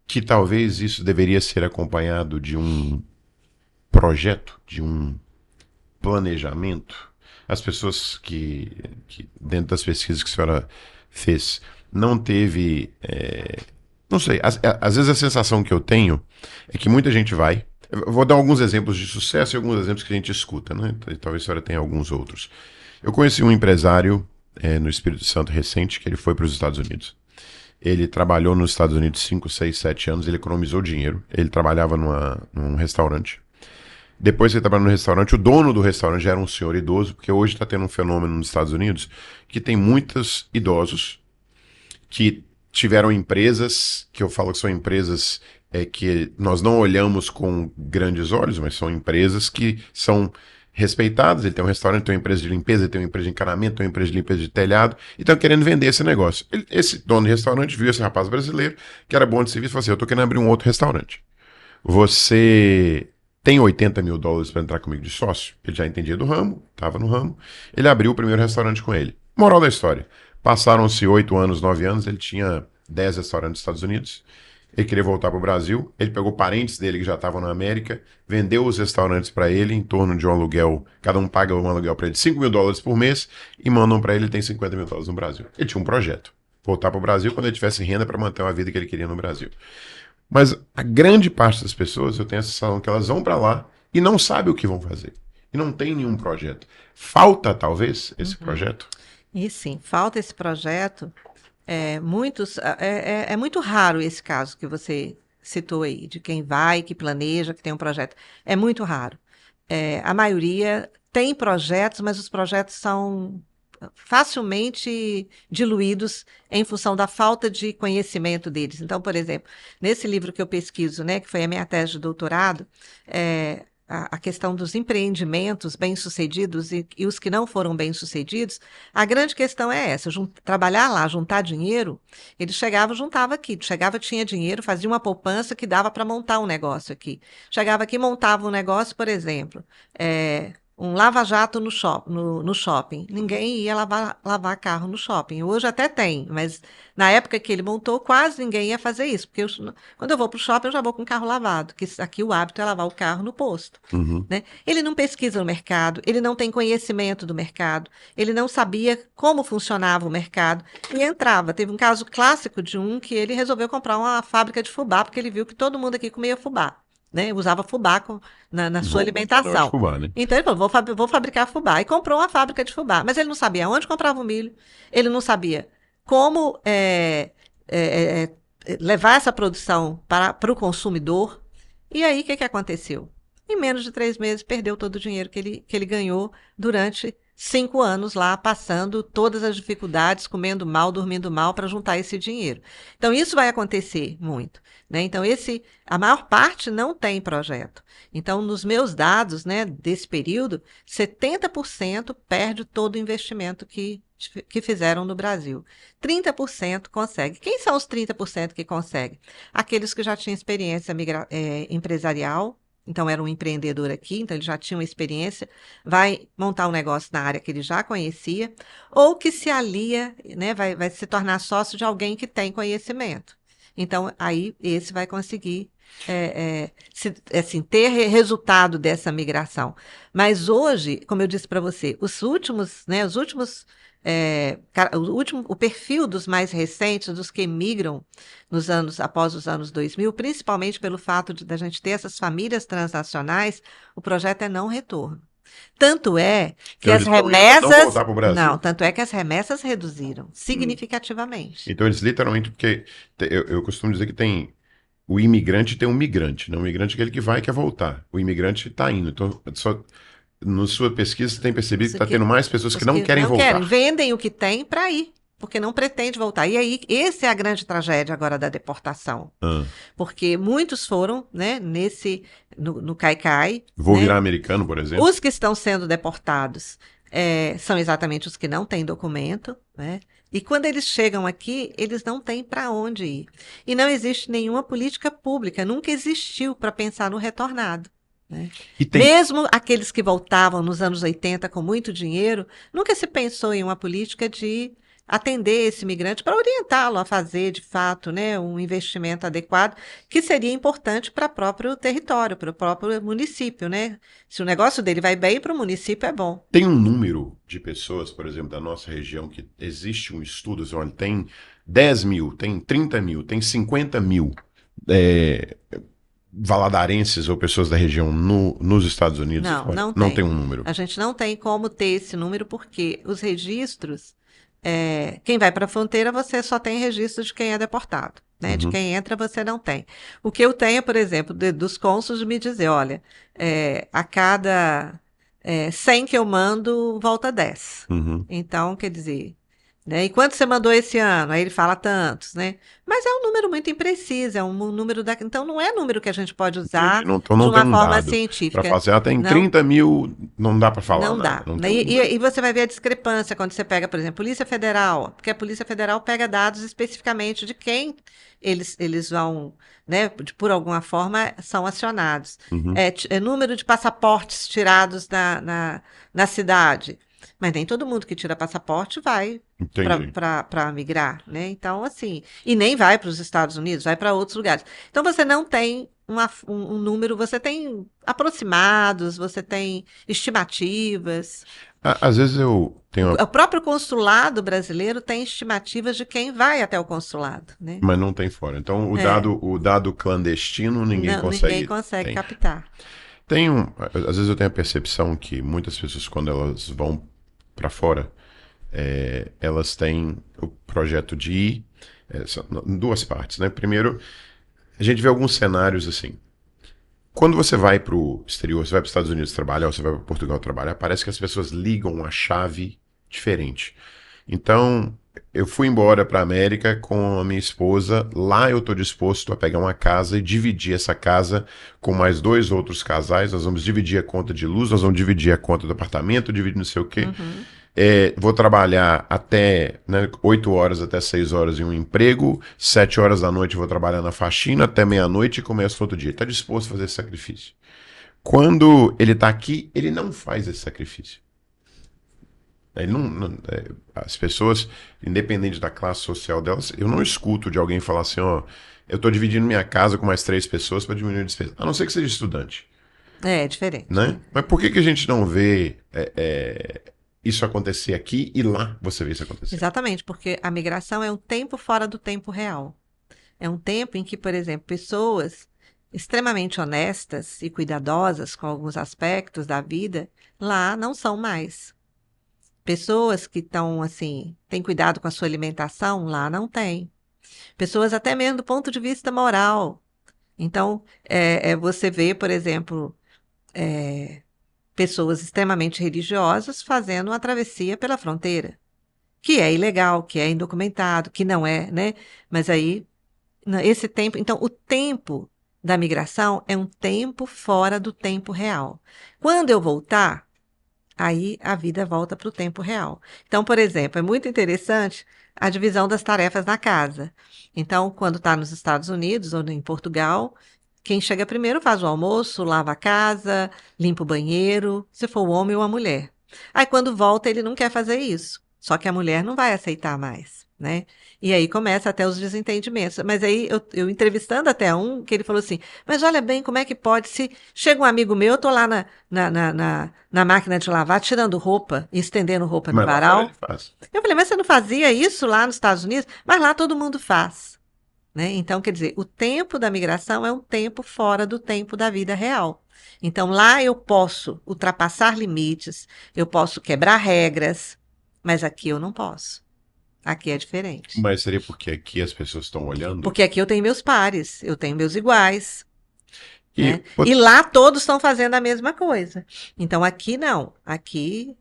que talvez isso deveria ser acompanhado de um projeto, de um planejamento? As pessoas que dentro das pesquisas que a senhora fez, não teve. Não sei, às vezes a sensação que eu tenho é que muita gente vai. Eu vou dar alguns exemplos de sucesso e alguns exemplos que a gente escuta, né? Talvez a senhora tenha alguns outros. Eu conheci um empresário no Espírito Santo recente que ele foi para os Estados Unidos. Ele trabalhou nos Estados Unidos 5, 6, 7 anos, ele economizou dinheiro. Ele trabalhava num restaurante. Depois que ele trabalhou no restaurante, o dono do restaurante já era um senhor idoso, porque hoje está tendo um fenômeno nos Estados Unidos que tem muitos idosos que tiveram empresas, que eu falo que são empresas que nós não olhamos com grandes olhos, mas são empresas que são respeitadas. Ele tem um restaurante, tem uma empresa de limpeza, ele tem uma empresa de encanamento, tem uma empresa de limpeza de telhado, e estão querendo vender esse negócio. Esse dono do restaurante viu esse rapaz brasileiro, que era bom de serviço, e falou assim: eu estou querendo abrir um outro restaurante. Você tem US$ 80 mil para entrar comigo de sócio? Ele já entendia do ramo, estava no ramo. Ele abriu o primeiro restaurante com ele. Moral da história: passaram-se 8 anos, 9 anos, ele tinha 10 restaurantes nos Estados Unidos. Ele queria voltar para o Brasil. Ele pegou parentes dele que já estavam na América, vendeu os restaurantes para ele em torno de um aluguel. Cada um paga um aluguel para ele, US$ 5 mil por mês, e mandam para ele, ele tem US$ 50 mil no Brasil. Ele tinha um projeto: voltar para o Brasil quando ele tivesse renda para manter uma vida que ele queria no Brasil. Mas a grande parte das pessoas, eu tenho a sensação que elas vão para lá e não sabem o que vão fazer. E não tem nenhum projeto. Falta, talvez, esse Uhum. projeto? E sim, falta esse projeto É muito raro esse caso que você citou aí, de quem vai, que planeja, que tem um projeto. É muito raro. A maioria tem projetos, mas os projetos são facilmente diluídos em função da falta de conhecimento deles. Então, por exemplo, nesse livro que eu pesquiso, né, que foi a minha tese de doutorado, a questão dos empreendimentos bem-sucedidos e os que não foram bem-sucedidos, a grande questão é essa: trabalhar lá, juntar dinheiro. Ele chegava, juntava aqui, chegava, tinha dinheiro, fazia uma poupança que dava para montar um negócio aqui. Chegava aqui, montava um negócio, por exemplo, um lava-jato no shopping. Ninguém ia lavar carro no shopping. Hoje até tem, mas na época que ele montou, quase ninguém ia fazer isso, porque quando eu vou para o shopping, eu já vou com o carro lavado, que aqui o hábito é lavar o carro no posto. Uhum. Né? Ele não pesquisa no mercado, ele não tem conhecimento do mercado, ele não sabia como funcionava o mercado e entrava. Teve um caso clássico de um que ele resolveu comprar uma fábrica de fubá, porque ele viu que todo mundo aqui comia fubá. Né? Usava fubá na sua alimentação. Fubá, né? Então ele falou, vou fabricar fubá. E comprou uma fábrica de fubá. Mas ele não sabia onde comprava o milho, ele não sabia como levar essa produção para o consumidor. E aí, o que aconteceu? Em menos de 3 meses, perdeu todo o dinheiro que ele ganhou durante 5 anos lá, passando todas as dificuldades, comendo mal, dormindo mal, para juntar esse dinheiro. Então, isso vai acontecer muito. Né? Então, a maior parte não tem projeto. Então, nos meus dados, né, desse período, 70% perde todo o investimento que fizeram no Brasil. 30% consegue. Quem são os 30% que conseguem? Aqueles que já tinham experiência empresarial. Então, era um empreendedor aqui, então ele já tinha uma experiência, vai montar um negócio na área que ele já conhecia, ou que se alia, né, vai se tornar sócio de alguém que tem conhecimento. Então, aí esse vai conseguir ter resultado dessa migração. Mas hoje, como eu disse para você, o perfil dos mais recentes, dos que migram após os anos 2000, principalmente pelo fato da gente ter essas famílias transnacionais, o projeto é não retorno. Tanto é que Então, as remessas. Não, tanto é que as remessas reduziram significativamente. Então eles literalmente, porque eu costumo dizer que tem o imigrante tem um migrante, não o migrante é aquele que vai e quer voltar. O imigrante está indo. Então, na sua pesquisa, você tem percebido que está tendo mais pessoas que não querem voltar. Vendem o que tem para ir, porque não pretende voltar. E aí, essa é a grande tragédia agora da deportação. Porque muitos foram, né, no Caicai. Vou virar americano, por exemplo. Os que estão sendo deportados são exatamente os que não têm documento, né? E quando eles chegam aqui, eles não têm para onde ir. E não existe nenhuma política pública, nunca existiu para pensar no retornado. Né? Mesmo aqueles que voltavam nos anos 80 com muito dinheiro, nunca se pensou em uma política de atender esse migrante para orientá-lo a fazer, de fato, né, um investimento adequado, que seria importante para o próprio território, para o próprio município. Né? Se o negócio dele vai bem, para o município é bom. Tem um número de pessoas, por exemplo, da nossa região, que existe um estudo, olha, tem 10 mil, tem 30 mil, tem 50 mil valadarenses ou pessoas da região nos Estados Unidos? Não tem um número. A gente não tem como ter esse número, porque os registros... quem vai para a fronteira, você só tem registro de quem é deportado. Né? De quem entra, você não tem. O que eu tenho, por exemplo, dos cônsules me dizer, olha, a cada 100 que eu mando, volta 10. Então, quer dizer... Né? E quanto você mandou esse ano? Aí ele fala tantos, né? Mas é um número muito impreciso, é um número então não é número que a gente pode usar de uma forma científica. Para fazer, tem 30 mil, não dá para falar. Não dá. E você vai ver a discrepância quando você pega, por exemplo, Polícia Federal, porque a Polícia Federal pega dados especificamente de quem eles vão, né, por alguma forma, são acionados. Número de passaportes tirados na cidade. Mas nem todo mundo que tira passaporte vai para migrar, né? Então, assim, e nem vai para os Estados Unidos, vai para outros lugares. Então, você não tem um número, você tem aproximados, você tem estimativas. Às vezes eu tenho... O próprio consulado brasileiro tem estimativas de quem vai até o consulado, né? Mas não tem fora. Então, o dado clandestino, ninguém consegue captar. Às vezes eu tenho a percepção que muitas pessoas, quando elas vão para fora, elas têm o projeto de ir em duas partes, né? Primeiro, a gente vê alguns cenários assim. Quando você vai para o exterior, você vai para os Estados Unidos trabalhar, ou você vai para Portugal trabalhar, parece que as pessoas ligam a chave diferente. Então, eu fui embora para a América com a minha esposa. Lá eu estou disposto a pegar uma casa e dividir essa casa com mais dois outros casais. Nós vamos dividir a conta de luz, nós vamos dividir a conta do apartamento, dividir não sei o quê. Uhum. Vou trabalhar até 8 horas até 6 horas em um emprego, 7 horas da noite vou trabalhar na faxina até meia-noite e começo outro dia. Está disposto a fazer esse sacrifício. Quando ele está aqui, ele não faz esse sacrifício. Ele as pessoas, independente da classe social delas, eu não escuto de alguém falar assim, ó, eu estou dividindo minha casa com mais 3 pessoas para diminuir a despesa. A não ser que seja estudante, É diferente, né? né? Mas por que que a gente não vê isso acontecer aqui e lá você vê isso acontecer? Exatamente, porque a migração é um tempo fora do tempo real. É um tempo em que, por exemplo, pessoas extremamente honestas e cuidadosas com alguns aspectos da vida lá não são mais. Pessoas que estão assim, têm cuidado com a sua alimentação, lá não tem. Pessoas até mesmo do ponto de vista moral. Então, você vê, por exemplo, pessoas extremamente religiosas fazendo uma travessia pela fronteira, que é ilegal, que é indocumentado, que não é, né? Mas aí, esse tempo, então, o tempo da migração é um tempo fora do tempo real. Quando eu voltar, aí a vida volta para o tempo real. Então, por exemplo, é muito interessante a divisão das tarefas na casa. Então, quando está nos Estados Unidos ou em Portugal, quem chega primeiro faz o almoço, lava a casa, limpa o banheiro, se for o homem ou a mulher. Aí, quando volta, ele não quer fazer isso. Só que a mulher não vai aceitar mais, né? E aí começa até os desentendimentos. Mas aí eu entrevistando até um, que ele falou assim: mas olha bem, como é que pode? Se chega um amigo meu, eu tô lá na máquina de lavar, tirando roupa, e estendendo roupa no Mas lá fora ele varal. faz. Eu falei, mas você não fazia isso lá nos Estados Unidos? Mas lá todo mundo faz, né? Então, quer dizer, o tempo da migração é um tempo fora do tempo da vida real. Então, lá eu posso ultrapassar limites, eu posso quebrar regras, mas aqui eu não posso. Aqui é diferente. Mas seria porque aqui as pessoas estão olhando? Porque aqui eu tenho meus pares, eu tenho meus iguais, né? E E lá todos estão fazendo a mesma coisa. Então aqui não. Aqui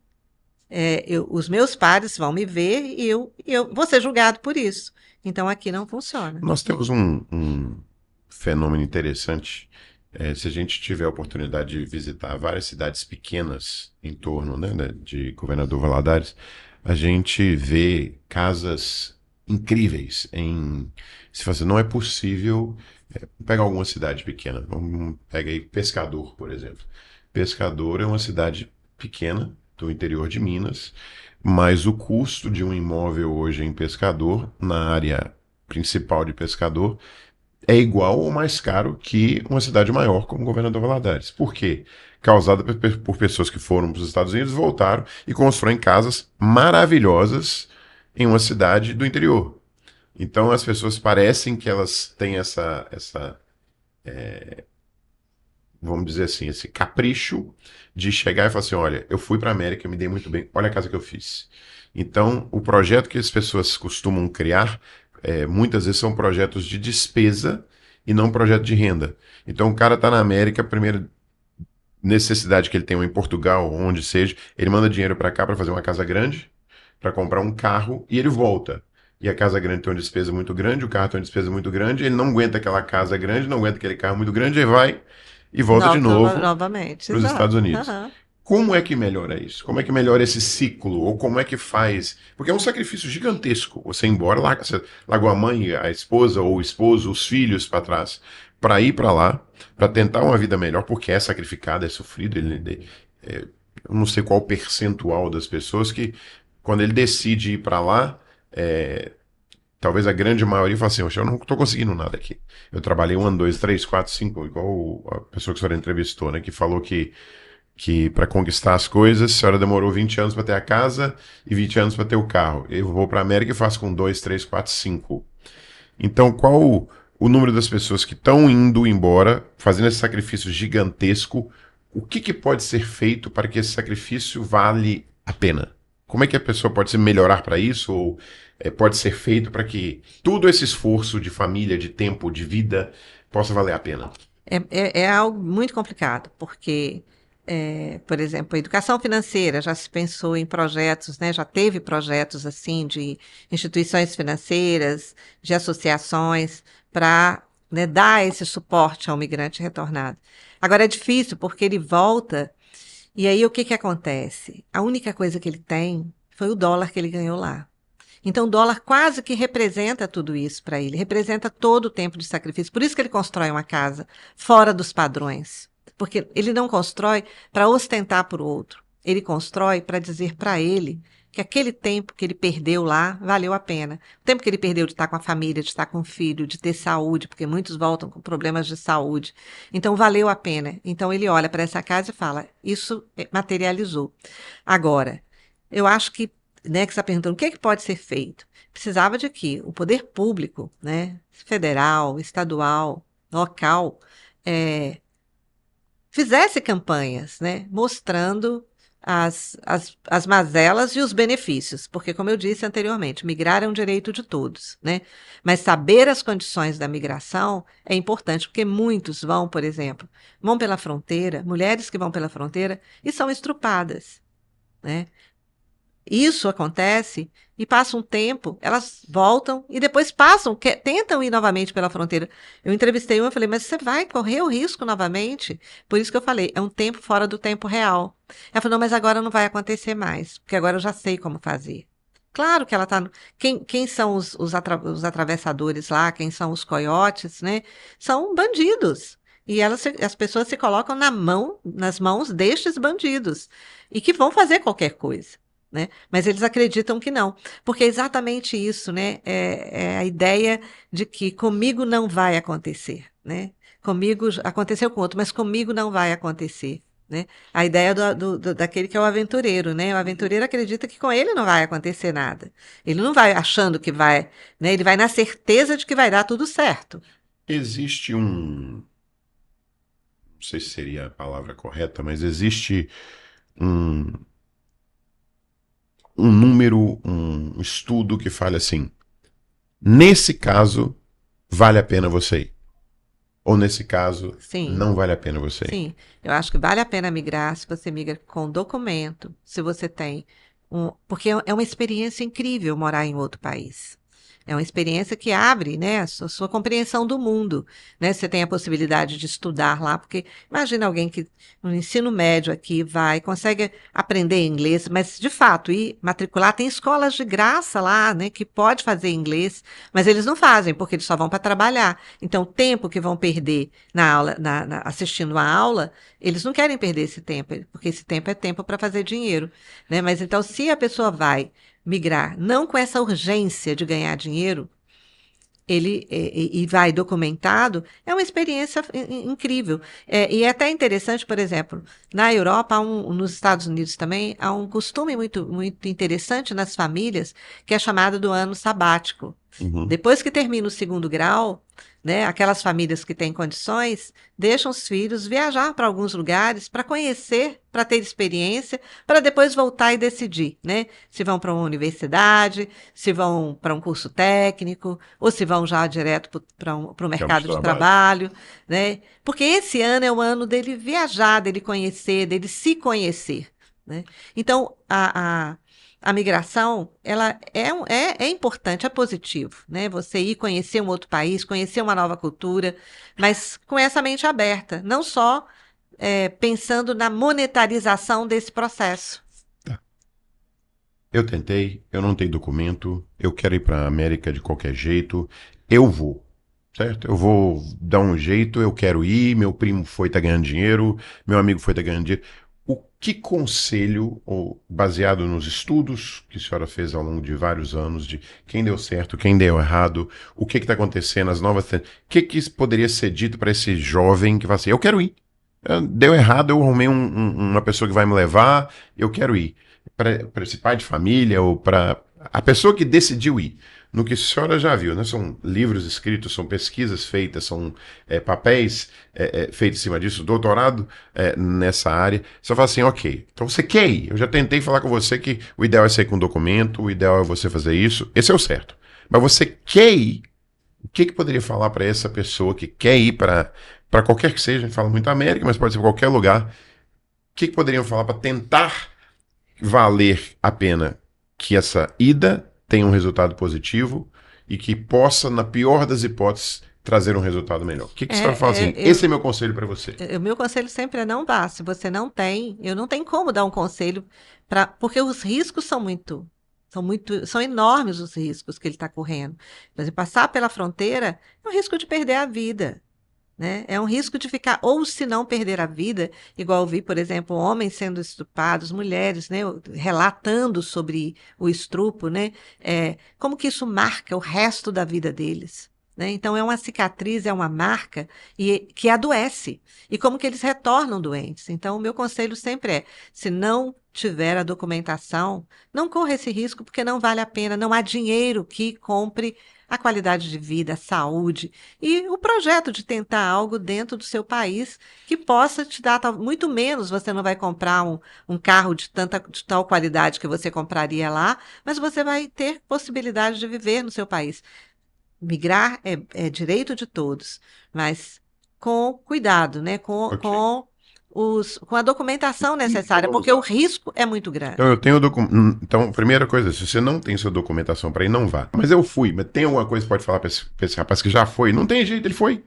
os meus pares vão me ver e eu vou ser julgado por isso. Então aqui não funciona. nós temos um fenômeno interessante. Se a gente tiver a oportunidade de visitar várias cidades pequenas em torno, de Governador Valadares, a gente vê casas incríveis. Se você não é possível, pegar alguma cidade pequena. Pega aí Pescador, por exemplo. Pescador é uma cidade pequena do interior de Minas, mas o custo de um imóvel hoje em Pescador, na área principal de Pescador, é igual ou mais caro que uma cidade maior como Governador Valadares. Por quê? Causada por pessoas que foram para os Estados Unidos, voltaram e constroem casas maravilhosas em uma cidade do interior. Então as pessoas parecem que elas têm vamos dizer assim, esse capricho de chegar e falar assim, olha, eu fui para a América, eu me dei muito bem, olha a casa que eu fiz. Então, o projeto que as pessoas costumam criar, muitas vezes são projetos de despesa e não projeto de renda. Então, o cara está na América, a primeira necessidade que ele tem, ou em Portugal, onde seja, ele manda dinheiro para cá para fazer uma casa grande, para comprar um carro, e ele volta. E a casa grande tem uma despesa muito grande, o carro tem uma despesa muito grande, ele não aguenta aquela casa grande, não aguenta aquele carro muito grande, ele vai e volta de novo Novamente, para os Estados exato. Unidos. Aham. Como é que melhora isso? Como é que melhora esse ciclo? Ou como é que faz? Porque é um sacrifício gigantesco. Você ir embora, você largou a mãe, a esposa ou o esposo, os filhos para trás, para ir para lá, para tentar uma vida melhor, porque é sacrificado, é sofrido. Eu não sei qual o percentual das pessoas que, quando ele decide ir para lá, talvez a grande maioria fale assim: eu não estou conseguindo nada aqui. Eu trabalhei 1 ano, 2, 3, 4, 5, igual a pessoa que a senhora entrevistou, né? Que falou que para conquistar as coisas, a senhora demorou 20 anos para ter a casa e 20 anos para ter o carro. Eu vou para a América e faço com 2, 3, 4, 5. Então, qual o número das pessoas que estão indo embora, fazendo esse sacrifício gigantesco? O que pode ser feito para que esse sacrifício vale a pena? como é que a pessoa pode se melhorar para isso? Ou pode ser feito para que todo esse esforço de família, de tempo, de vida possa valer a pena? É algo muito complicado, porque, por exemplo, a educação financeira já se pensou em projetos, né? Já teve projetos assim de instituições financeiras, de associações, para, né, dar esse suporte ao migrante retornado. Agora é difícil porque ele volta e aí o que que acontece? A única coisa que ele tem foi o dólar que ele ganhou lá. Então, o dólar quase que representa tudo isso para ele, representa todo o tempo de sacrifício. Por isso que ele constrói uma casa fora dos padrões. Porque ele não constrói para ostentar para o outro. Ele constrói para dizer para ele que aquele tempo que ele perdeu lá valeu a pena. O tempo que ele perdeu de estar com a família, de estar com o filho, de ter saúde, porque muitos voltam com problemas de saúde. Então, valeu a pena. Então, ele olha para essa casa e fala: isso materializou. Agora, eu acho que, né, que você está perguntando o que é que pode ser feito. Precisava de que o poder público, né, federal, estadual, local, fizesse campanhas, né, mostrando as mazelas e os benefícios, porque, como eu disse anteriormente, migrar é um direito de todos, né? Mas saber as condições da migração é importante, porque muitos vão, por exemplo, vão pela fronteira, mulheres que vão pela fronteira e são estrupadas, né? Isso acontece e passa um tempo, elas voltam e depois passam, tentam ir novamente pela fronteira. Eu entrevistei uma e falei, mas você vai correr o risco novamente? Por isso que eu falei, é um tempo fora do tempo real. Ela falou, não, mas agora não vai acontecer mais, porque agora eu já sei como fazer. Claro que ela está. Quem são os atravessadores lá, quem são os coiotes, né? São bandidos. E as pessoas se colocam nas mãos destes bandidos e que vão fazer qualquer coisa. Né? Mas eles acreditam que não, porque é exatamente isso, né? É a ideia de que comigo não vai acontecer, né? Comigo aconteceu com outro, mas comigo não vai acontecer, né? A ideia daquele que é o aventureiro, né? O aventureiro acredita que com ele não vai acontecer nada. Ele não vai achando que vai, né? Ele vai na certeza de que vai dar tudo certo. Existe não sei se seria a palavra correta, mas existe um, um número, um estudo que fala assim: nesse caso, vale a pena você ir. Ou nesse caso, Sim. não vale a pena você ir. Sim, eu acho que vale a pena migrar se você migra com documento, se você tem porque é uma experiência incrível morar em outro país. É uma experiência que abre, né, a sua compreensão do mundo, né? Você tem a possibilidade de estudar lá, porque imagina alguém que no ensino médio aqui vai, consegue aprender inglês, mas de fato ir matricular, tem escolas de graça lá, né, que pode fazer inglês, mas eles não fazem, porque eles só vão para trabalhar. Então, o tempo que vão perder na aula, assistindo a aula, eles não querem perder esse tempo, porque esse tempo é tempo para fazer dinheiro, né? Mas então, se a pessoa vai migrar, não com essa urgência de ganhar dinheiro, e vai documentado, é uma experiência incrível. E é até interessante, por exemplo, na Europa, nos Estados Unidos também, há um costume muito, muito interessante nas famílias, que é chamado do ano sabático. Uhum. Depois que termina o segundo grau, né, aquelas famílias que têm condições deixam os filhos viajar para alguns lugares para conhecer, para ter experiência, para depois voltar e decidir, né, se vão para uma universidade, se vão para um curso técnico, ou se vão já direto para o mercado de trabalho, né? Porque esse ano é o ano dele viajar, dele conhecer, dele se conhecer, né? Então, a migração, ela é importante, é positivo, né? Você ir conhecer um outro país, conhecer uma nova cultura, mas com essa mente aberta, não só pensando na monetarização desse processo. Tá. Eu tentei, eu não tenho documento, eu quero ir para a América de qualquer jeito, eu vou, certo? Eu vou dar um jeito, eu quero ir, meu primo foi tá ganhando dinheiro, meu amigo foi tá ganhando dinheiro. O que conselho, ou baseado nos estudos que a senhora fez ao longo de vários anos, de quem deu certo, quem deu errado, o que está acontecendo, as novas... O que poderia ser dito para esse jovem que fala assim, eu quero ir. Deu errado, eu arrumei uma pessoa que vai me levar, eu quero ir. Para esse pai de família ou para a pessoa que decidiu ir. no que a senhora já viu, né? São livros escritos, são pesquisas feitas, são papéis feitos em cima disso, doutorado nessa área. Você fala assim, ok, então você quer ir. Eu já tentei falar com você que o ideal é sair com um documento, o ideal é você fazer isso. Esse é o certo. Mas você quer ir. O que poderia falar para essa pessoa que quer ir para qualquer que seja, a gente fala muito América, mas pode ser qualquer lugar. O que poderiam falar para tentar valer a pena que essa ida tenha um resultado positivo e que possa, na pior das hipóteses, trazer um resultado melhor? O que você vai falar assim? Esse é meu conselho para você. O meu conselho sempre é não vá. Se você não tem, eu não tenho como dar um conselho porque os riscos são enormes os riscos que ele está correndo. Por exemplo, passar pela fronteira é um risco de perder a vida. Né? É um risco de ficar, ou se não perder a vida, igual eu vi, por exemplo, homens sendo estuprados, mulheres, né, relatando sobre o estupro, né? Como que isso marca o resto da vida deles. Né? Então, é uma cicatriz, é uma marca que adoece. E como que eles retornam doentes. Então, o meu conselho sempre é, se não tiver a documentação, não corra esse risco, porque não vale a pena, não há dinheiro que compre a qualidade de vida, a saúde e o projeto de tentar algo dentro do seu país que possa te dar muito menos. Você não vai comprar um carro de tal qualidade que você compraria lá, mas você vai ter possibilidade de viver no seu país. Migrar é direito de todos, mas com cuidado, né? Ok. Com a documentação necessária, Então vamos porque o lá. risco é muito Então grande. eu tenho Então, primeira coisa, se você não tem sua documentação para ir, não vá. Mas eu fui, mas tem alguma coisa que pode falar para esse rapaz que já foi? Não tem jeito, ele foi.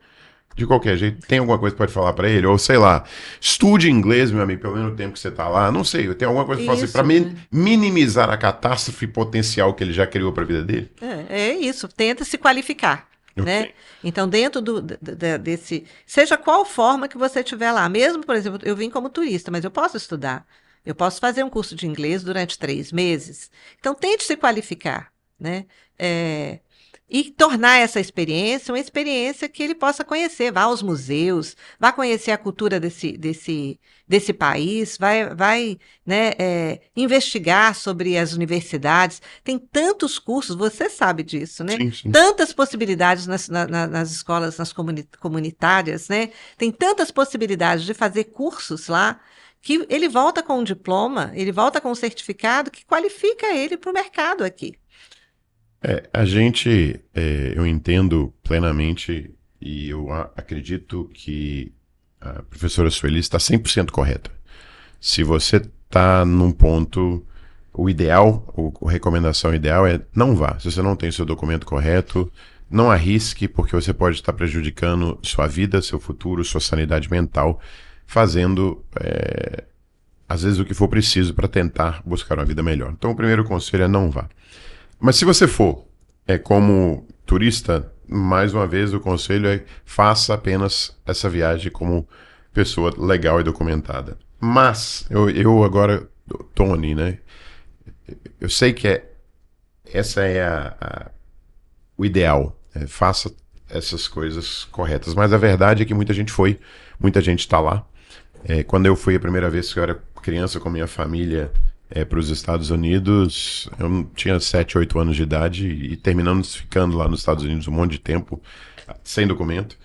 De qualquer jeito, tem alguma coisa que pode falar para ele? Ou sei lá, estude inglês, meu amigo, pelo menos o tempo que você tá lá. Não sei, tem alguma coisa que fazer para Isso, né? minimizar a catástrofe potencial que ele já criou para a vida dele? É isso, tenta se qualificar, Ok. né? Então, dentro desse, seja qual forma que você estiver lá, mesmo, por exemplo, eu vim como turista, mas eu posso estudar, eu posso fazer um curso de inglês durante 3 meses. Então, tente se qualificar, né? É, e tornar essa experiência uma experiência que ele possa conhecer. Vá aos museus, vá conhecer a cultura desse país, vai né, investigar sobre as universidades. Tem tantos cursos, você sabe disso, né? Sim, sim. Tantas possibilidades nas escolas, nas comunitárias, né? Tem tantas possibilidades de fazer cursos lá que ele volta com um diploma, ele volta com um certificado que qualifica ele para o mercado aqui. Eu entendo plenamente e eu acredito que a professora Sueli está 100% correta. Se você está num ponto, o ideal, a recomendação ideal é não vá. Se você não tem seu documento correto, não arrisque, porque você pode estar prejudicando sua vida, seu futuro, sua sanidade mental, fazendo, às vezes, o que for preciso para tentar buscar uma vida melhor. Então, o primeiro conselho é não vá. Mas se você for, como turista, mais uma vez o conselho é faça apenas essa viagem como pessoa legal e documentada. Mas, eu agora, Tony, né? Eu sei que essa é o ideal. Faça essas coisas corretas. Mas a verdade é que muita gente foi, muita gente está lá. Quando eu fui a primeira vez que eu era criança com minha família para os Estados Unidos, eu tinha 7, 8 anos de idade e terminamos ficando lá nos Estados Unidos um monte de tempo, sem documento.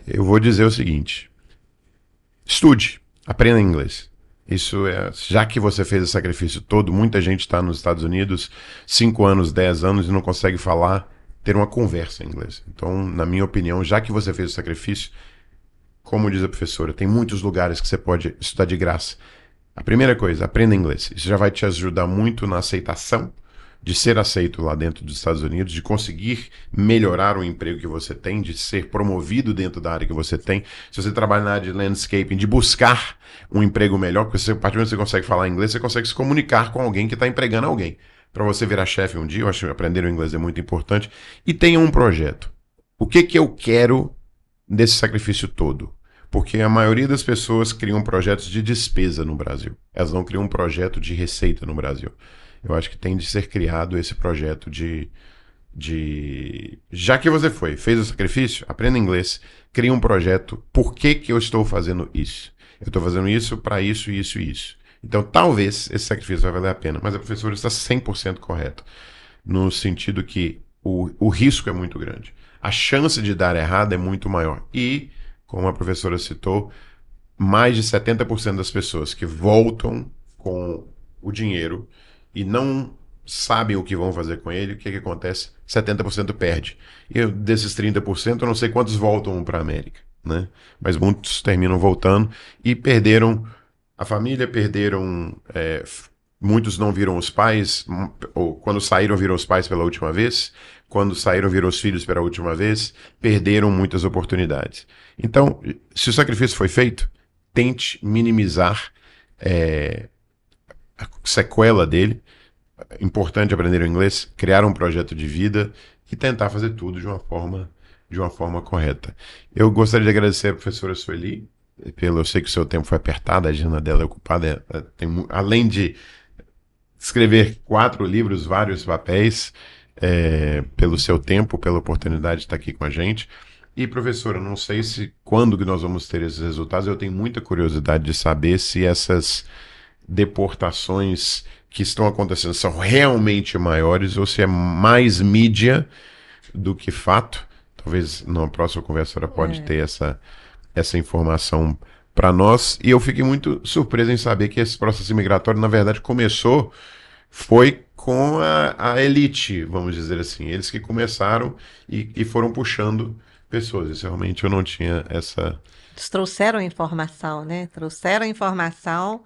Eu vou dizer o seguinte: estude, aprenda inglês. Isso já que você fez o sacrifício todo, muita gente está nos Estados Unidos 5 anos, 10 anos e não consegue ter uma conversa em inglês. Então, na minha opinião, já que você fez o sacrifício, como diz a professora, tem muitos lugares que você pode estudar de graça. A primeira coisa, aprenda inglês. Isso já vai te ajudar muito na aceitação, de ser aceito lá dentro dos Estados Unidos, de conseguir melhorar o emprego que você tem, de ser promovido dentro da área que você tem. Se você trabalha na área de landscaping, de buscar um emprego melhor, porque a partir do momento que você consegue falar inglês, você consegue se comunicar com alguém que está empregando alguém. Para você virar chefe um dia, eu acho que aprender o inglês é muito importante. E tenha um projeto. O que eu quero desse sacrifício todo? Porque a maioria das pessoas criam projetos de despesa no Brasil. Elas não criam um projeto de receita no Brasil. Eu acho que tem de ser criado esse projeto já que você fez o sacrifício, aprenda inglês, cria um projeto. Por que eu estou fazendo isso? Eu estou fazendo isso para isso, isso e isso. Então, talvez esse sacrifício vai valer a pena. Mas a professora está 100% correta. no sentido que o risco é muito grande. A chance de dar errado é muito maior. E, como a professora citou, mais de 70% das pessoas que voltam com o dinheiro e não sabem o que vão fazer com ele, o que acontece? 70% perde. E desses 30%, eu não sei quantos voltam para a América, né? Mas muitos terminam voltando e perderam a família, perderam. Muitos não viram os pais, ou quando saíram, viram os pais pela última vez, quando saíram, viram os filhos pela última vez, perderam muitas oportunidades. Então, se o sacrifício foi feito, tente minimizar a sequela dele. É importante aprender o inglês, criar um projeto de vida e tentar fazer tudo de uma forma correta. Eu gostaria de agradecer a professora Sueli, eu sei que o seu tempo foi apertado, a agenda dela é ocupada, além de escrever 4 livros, vários papéis, pelo seu tempo, pela oportunidade de estar aqui com a gente. E, professora, não sei se quando que nós vamos ter esses resultados, eu tenho muita curiosidade de saber se essas deportações que estão acontecendo são realmente maiores ou se é mais mídia do que fato. Talvez numa próxima conversa ela pode ter essa informação para nós. E eu fiquei muito surpreso em saber que esse processo migratório, na verdade, foi com a elite, vamos dizer assim. Eles que começaram e foram puxando pessoas. Isso realmente eu não tinha essa. Eles trouxeram informação, né? Trouxeram informação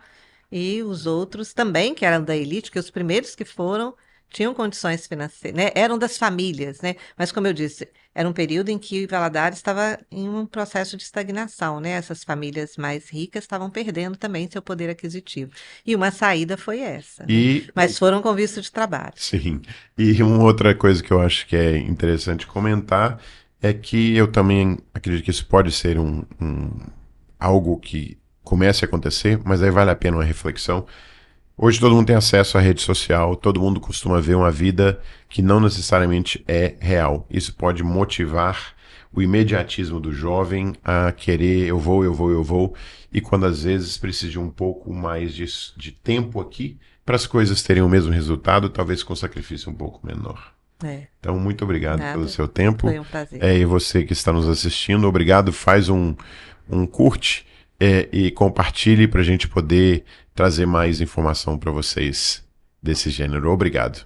e os outros também, que eram da elite, que os primeiros que foram tinham condições financeiras, né? Eram das famílias, né? Mas como eu disse, era um período em que Valadares estava em um processo de estagnação, né? Essas famílias mais ricas estavam perdendo também seu poder aquisitivo. E uma saída foi essa, né? E, Mas foram com visto de trabalho. sim, e uma outra coisa que eu acho que é interessante comentar é que eu também acredito que isso pode ser algo que comece a acontecer, mas aí vale a pena uma reflexão. Hoje todo mundo tem acesso à rede social, todo mundo costuma ver uma vida que não necessariamente é real. Isso pode motivar o imediatismo do jovem a querer eu vou, eu vou, eu vou, e quando às vezes precisa de um pouco mais de tempo aqui para as coisas terem o mesmo resultado, talvez com sacrifício um pouco menor. É, Então, muito obrigado pelo nada. seu tempo. Foi um prazer. E você que está nos assistindo, obrigado. Faz um curte e compartilhe para a gente poder trazer mais informação para vocês desse gênero. Obrigado.